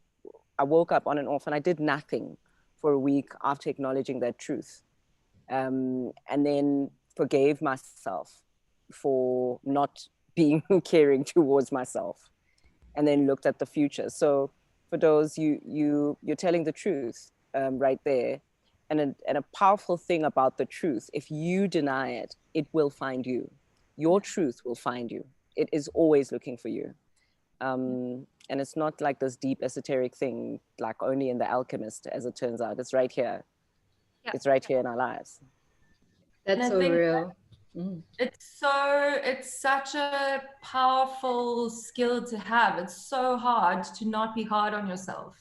woke up on and off and I did nothing for a week after acknowledging that truth. And then forgave myself for not being caring towards myself, and then looked at the future. So for those, you're telling the truth right there. And a powerful thing about the truth, if you deny it, it will find you. Your truth will find you. It is always looking for you. And it's not like this deep esoteric thing, like only in The Alchemist, as it turns out. It's right here. Yeah. It's right here in our lives. That's so real. It's such a powerful skill to have. It's so hard to not be hard on yourself.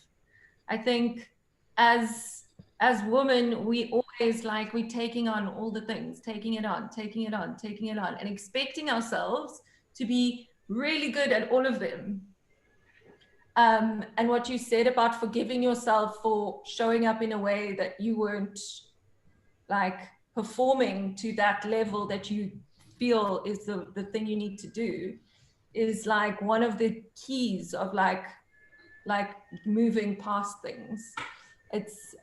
I think as as women, we always like, we're taking on all the things, taking it on, and expecting ourselves to be really good at all of them. And what you said about forgiving yourself for showing up in a way that you weren't like performing to that level that you feel is the thing you need to do, is like one of the keys of like moving past things. It's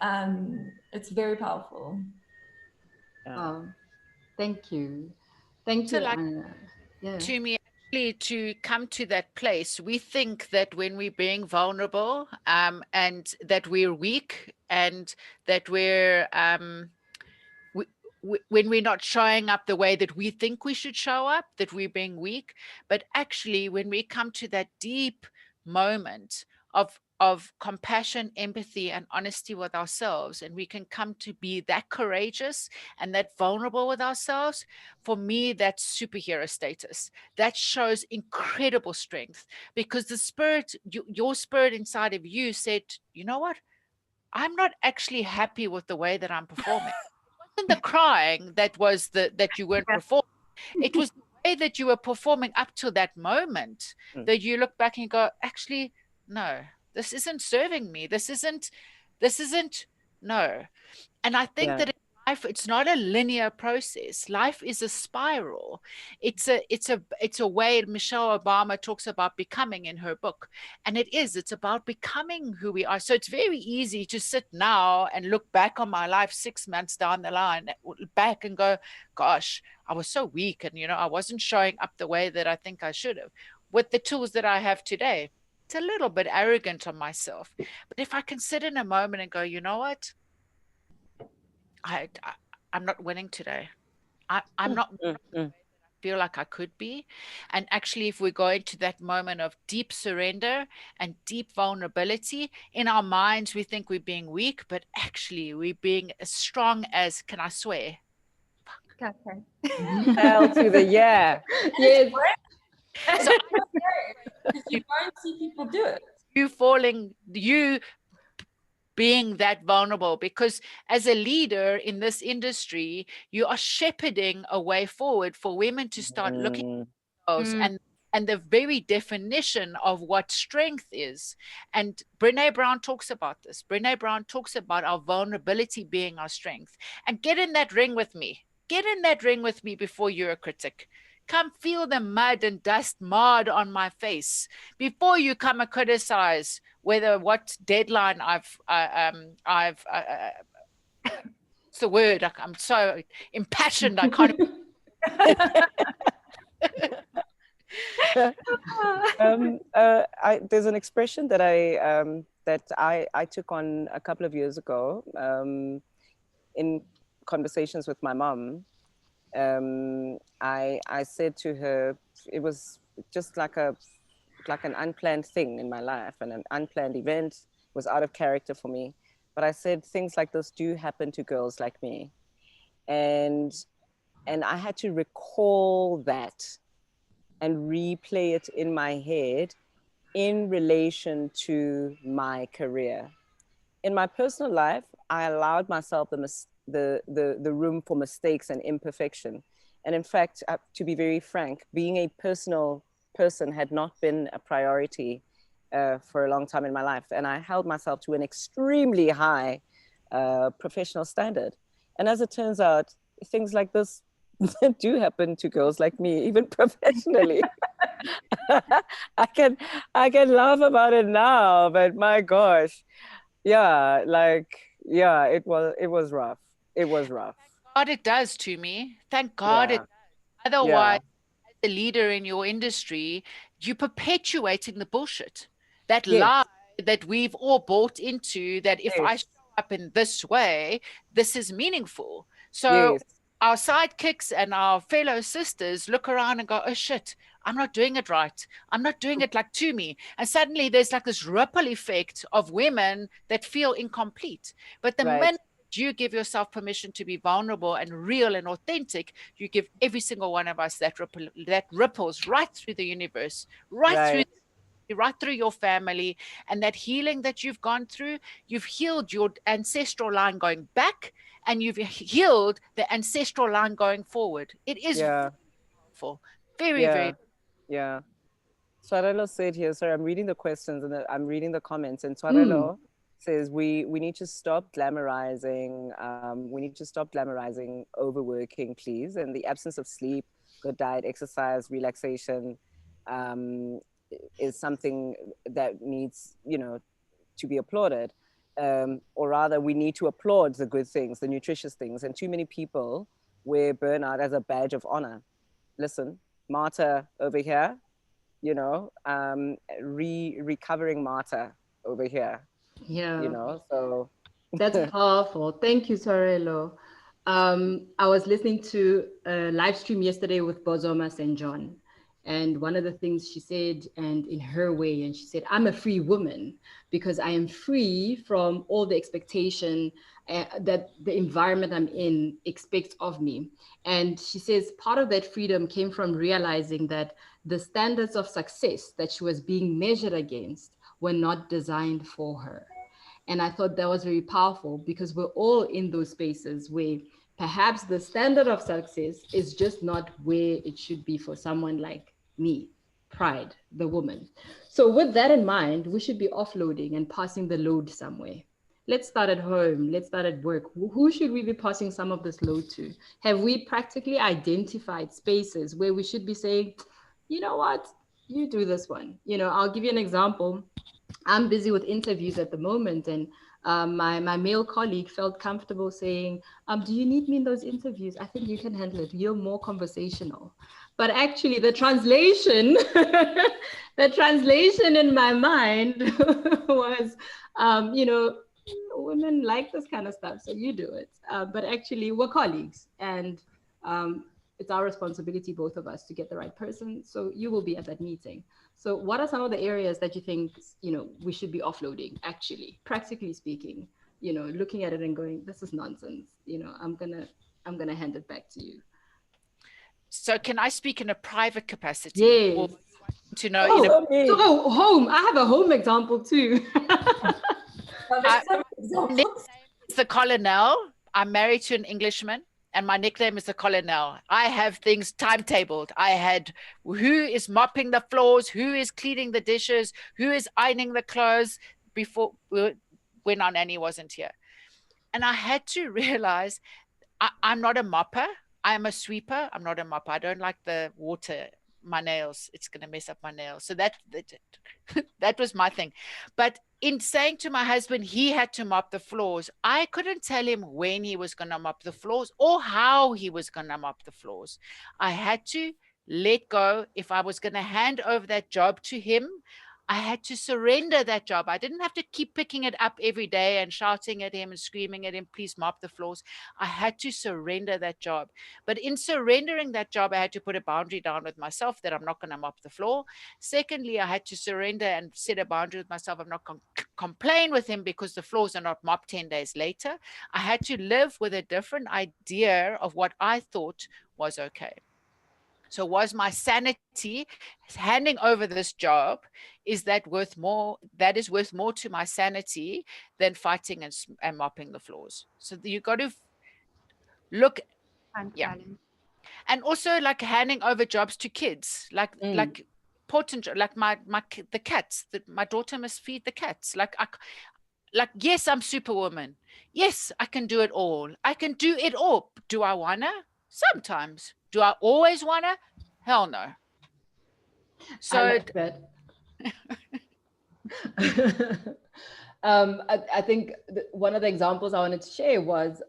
very powerful. Oh, thank you. Thank you, So like, Anna. Yeah. to me, actually, to come to that place, we think that when we're being vulnerable, and that we're weak, and that we're when we're not showing up the way that we think we should show up, that we're being weak. But actually, when we come to that deep moment of compassion, empathy, and honesty with ourselves, and we can come to be that courageous and that vulnerable with ourselves, for me, that's superhero status. That shows incredible strength, because the spirit, your spirit inside of you said, you know what? I'm not actually happy with the way that I'm performing. It wasn't the crying that you weren't performing. It was the way that you were performing up to that moment that you look back and go, actually, no, this isn't serving me. This isn't, no. And I think that in life, it's not a linear process. Life is a spiral. It's a way Michelle Obama talks about becoming in her book. And it's about becoming who we are. So it's very easy to sit now and look back on my life 6 months down the line, back and go, gosh, I was so weak. And, I wasn't showing up the way that I think I should have with the tools that I have today. It's a little bit arrogant on myself. But if I can sit in a moment and go, you know what? I'm not winning today. I'm not feel like I could be. And actually, if we go into that moment of deep surrender and deep vulnerability, in our minds, we think we're being weak, but actually we're being as strong as, can I swear? Okay. Hell to the yeah. Yes. So you don't see people do it. You being that vulnerable, because as a leader in this industry, you are shepherding a way forward for women to start looking at themselves and the very definition of what strength is. And Brené Brown talks about this. Brené Brown talks about our vulnerability being our strength. And get in that ring with me. Get in that ring with me before you're a critic. Come feel the mud and dust marred on my face before you come and criticize what deadline I've it's the word. I'm so impassioned. I can't. There's an expression that I took on a couple of years ago in conversations with my mom. I said to her, it was just like an unplanned thing in my life, and an unplanned event was out of character for me. But I said, things like this do happen to girls like me. And I had to recall that and replay it in my head in relation to my career. In my personal life, I allowed myself the room for mistakes and imperfection. And in fact, to be very frank, being a personal person had not been a priority for a long time in my life. And I held myself to an extremely high professional standard. And as it turns out, things like this do happen to girls like me, even professionally. I can laugh about it now, but my gosh, it was rough. It was rough. Thank God it does, to me. Thank God it does. Otherwise, as a leader in your industry, you're perpetuating the bullshit. That lie that we've all bought into, that if I show up in this way, this is meaningful. So our sidekicks and our fellow sisters look around and go, oh shit, I'm not doing it right. I'm not doing it like Tumi. And suddenly there's like this ripple effect of women that feel incomplete. But the minute you give yourself permission to be vulnerable and real and authentic, you give every single one of us that ripples right through the universe, right through. right through your family, and that healing that you've gone through, you've healed your ancestral line going back, and you've healed the ancestral line going forward. It is powerful. Very, very. Yeah. Twarelo said here, sorry, I'm reading the questions and I'm reading the comments, and Twarelo says we need to stop glamorizing, overworking, please, and the absence of sleep, good diet, exercise, relaxation is something that needs, to be applauded. Or rather, we need to applaud the good things, the nutritious things, and too many people wear burnout as a badge of honor. Listen, Marta over here, recovering Marta over here. Yeah. So that's powerful. Thank you, Twarelo. I was listening to a live stream yesterday with Bozoma St. John, and one of the things she said, and in her way, and she said, I'm a free woman because I am free from all the expectation that the environment I'm in expects of me. And she says part of that freedom came from realizing that the standards of success that she was being measured against were not designed for her. And I thought that was very powerful, because we're all in those spaces where perhaps the standard of success is just not where it should be for someone like me, Pride, the woman. So with that in mind, we should be offloading and passing the load somewhere. Let's start at home. Let's start at work. Who should we be passing some of this load to? Have we practically identified spaces where we should be saying, you know what, you do this one? I'll give you an example. I'm busy with interviews at the moment, and my male colleague felt comfortable saying, do you need me in those interviews? I think you can handle it. You're more conversational. But actually the translation, in my mind was, women like this kind of stuff, so you do it. But actually we're colleagues, and it's our responsibility, both of us, to get the right person. So you will be at that meeting. So what are some of the areas that you think, we should be offloading, actually, practically speaking, looking at it and going, this is nonsense. I'm gonna hand it back to you. So can I speak in a private capacity? Yes. Or to know home. I have a home example too. It's the Colonel. I'm married to an Englishman, and my nickname is the Colonel. I have things timetabled. I had who is mopping the floors, who is cleaning the dishes, who is ironing the clothes when our nanny wasn't here. And I had to realize I'm not a mopper. I'm a sweeper. I'm not a mopper. I don't like the water, my nails. It's going to mess up my nails. So that was my thing. But in saying to my husband, he had to mop the floors, I couldn't tell him when he was going to mop the floors or how he was going to mop the floors. I had to let go. If I was going to hand over that job to him, I had to surrender that job. I didn't have to keep picking it up every day and shouting at him and screaming at him, please mop the floors. I had to surrender that job. But in surrendering that job, I had to put a boundary down with myself that I'm not going to mop the floor. Secondly, I had to surrender and set a boundary with myself. I'm not going to complain with him because the floors are not mopped 10 days later. I had to live with a different idea of what I thought was okay. So was my sanity handing over this job, is that worth more? That is worth more to my sanity than fighting and mopping the floors. So you got to look. Yeah. And also like handing over jobs to kids, like important, like the cats, my daughter must feed the cats. Like yes, I'm Superwoman. Yes, I can do it all. I can do it all. Do I wanna? Sometimes. Do I always wanna? Hell no. So I like that. I think one of the examples I wanted to share was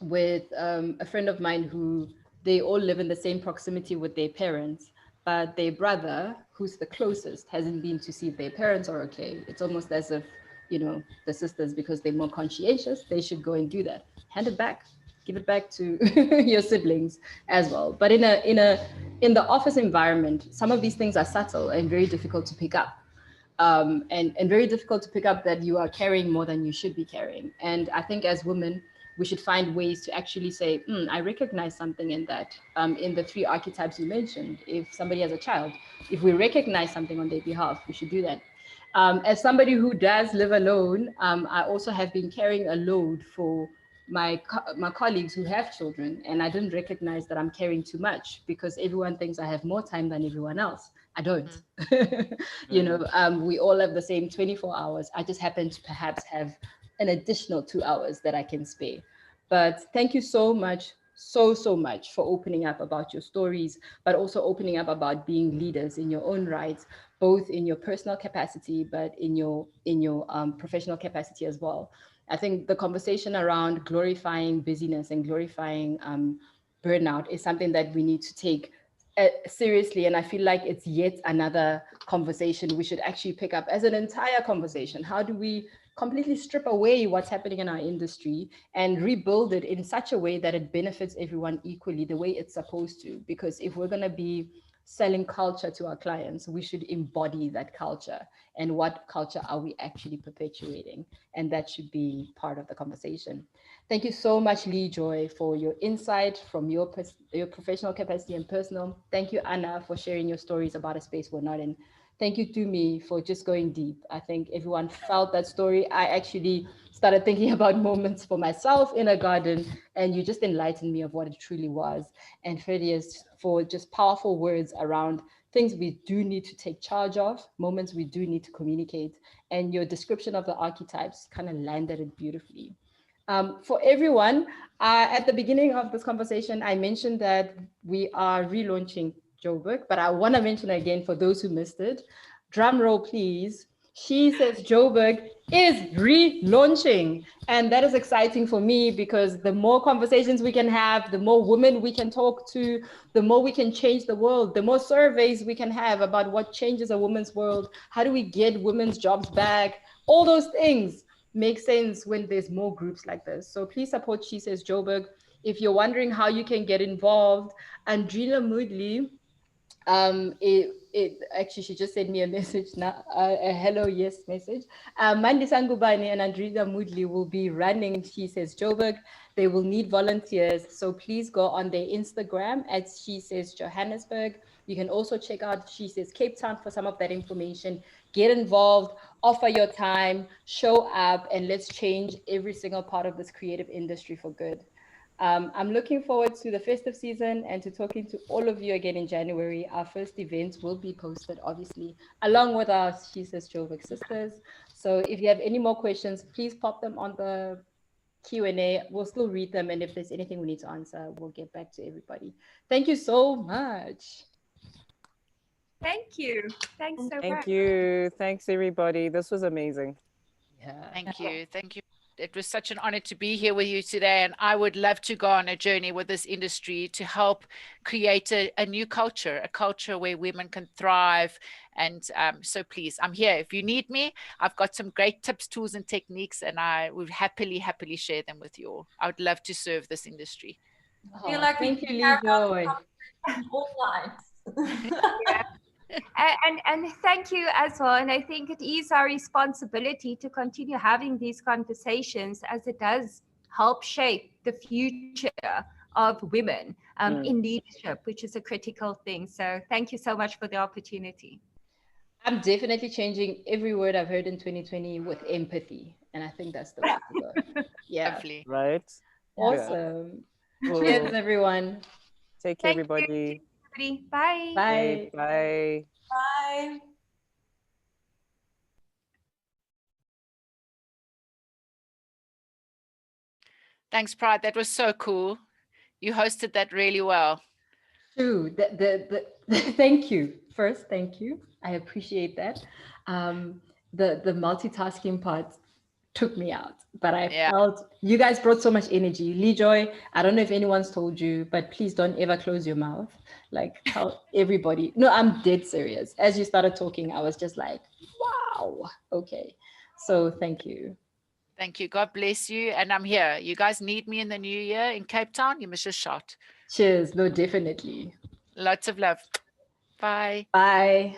with a friend of mine who they all live in the same proximity with their parents, but their brother, who's the closest, hasn't been to see if their parents are okay. It's almost as if, the sisters, because they're more conscientious, they should go and do that. Hand it back. Give it back to your siblings as well. But in the office environment, some of these things are subtle and very difficult to pick up. And very difficult to pick up that you are carrying more than you should be carrying. And I think as women, we should find ways to actually say, I recognize something in that, in the 3 archetypes you mentioned. If somebody has a child, if we recognize something on their behalf, we should do that. As somebody who does live alone, I also have been carrying a load for my colleagues who have children, and I didn't recognize that I'm carrying too much because everyone thinks I have more time than everyone else. I don't. You know, we all have the same 24 hours. I just happen to perhaps have an additional 2 hours that I can spare. But thank you so much, so much for opening up about your stories, but also opening up about being leaders in your own right, both in your personal capacity, but in your professional capacity as well. I think the conversation around glorifying busyness and glorifying burnout is something that we need to take seriously. And I feel like it's yet another conversation we should actually pick up as an entire conversation. How do we completely strip away what's happening in our industry and rebuild it in such a way that it benefits everyone equally, the way it's supposed to? Because if we're going to be selling culture to our clients, we should embody that culture. And what culture are we actually perpetuating? And that should be part of the conversation. Thank you so much, Leigh Joy, for your insight from your professional capacity and personal. Thank you, Anna, for sharing your stories about a space we're not in. Thank you, Tumi, for just going deep. I think everyone felt that story. I actually started thinking about moments for myself in a garden, and you just enlightened me of what it truly was. And Firdous, for just powerful words around things we do need to take charge of, moments we do need to communicate, and your description of the archetypes kind of landed it beautifully. For everyone, at the beginning of this conversation, I mentioned that we are relaunching Joburg, but I want to mention again for those who missed it, drum roll please. She Says Joburg is relaunching, and that is exciting for me because the more conversations we can have, the more women we can talk to, the more we can change the world, the more surveys we can have about what changes a woman's world, how do we get women's jobs back, all those things make sense when there's more groups like this. So please support She Says Joburg. If you're wondering how you can get involved, Andrina Moodley, actually, she just sent me a message now, a hello, yes message. Mandi Sangubani and Andrina Moodley will be running She Says Joburg. They will need volunteers. So please go on their Instagram at She Says Johannesburg. You can also check out She Says Cape Town for some of that information. Get involved, offer your time, show up, and let's change every single part of this creative industry for good. I'm looking forward to the festive season and to talking to all of you again in January. Our first events will be posted, obviously, along with our She Says Joburg sisters. So if you have any more questions, please pop them on the Q&A. We'll still read them. And if there's anything we need to answer, we'll get back to everybody. Thank you so much. Thank you. Thanks so much. Thank you. Thanks, everybody. This was amazing. Yeah. Thank you. Thank you. It was such an honor to be here with you today. And I would love to go on a journey with this industry to help create a new culture, a culture where women can thrive. And so please, I'm here. If you need me, I've got some great tips, tools, and techniques, and I would happily share them with you all. I would love to serve this industry. I feel like Thank you, Leigh Joy. All night. Yeah. And thank you as well. And I think it is our responsibility to continue having these conversations as it does help shape the future of women in leadership, which is a critical thing. So thank you so much for the opportunity. I'm definitely changing every word I've heard in 2020 with empathy. And I think that's the way to go. Yeah. Lovely. Right? Awesome. Cool. Cheers, everyone. Take care, Thank you. everybody. Bye. Bye. Bye. Bye. Thanks, Pride. That was so cool. You hosted that really well. True. Thank you. First, thank you. I appreciate that. The multitasking part took me out, but I felt you guys brought so much energy. Leigh Joy, I don't know if anyone's told you, but please don't ever close your mouth. Like, tell everybody. No, I'm dead serious. As you started talking, I was just like, wow. Okay. So thank you. Thank you. God bless you. And I'm here. You guys need me in the new year in Cape Town. You miss a shot. Cheers. No, definitely. Lots of love. Bye. Bye.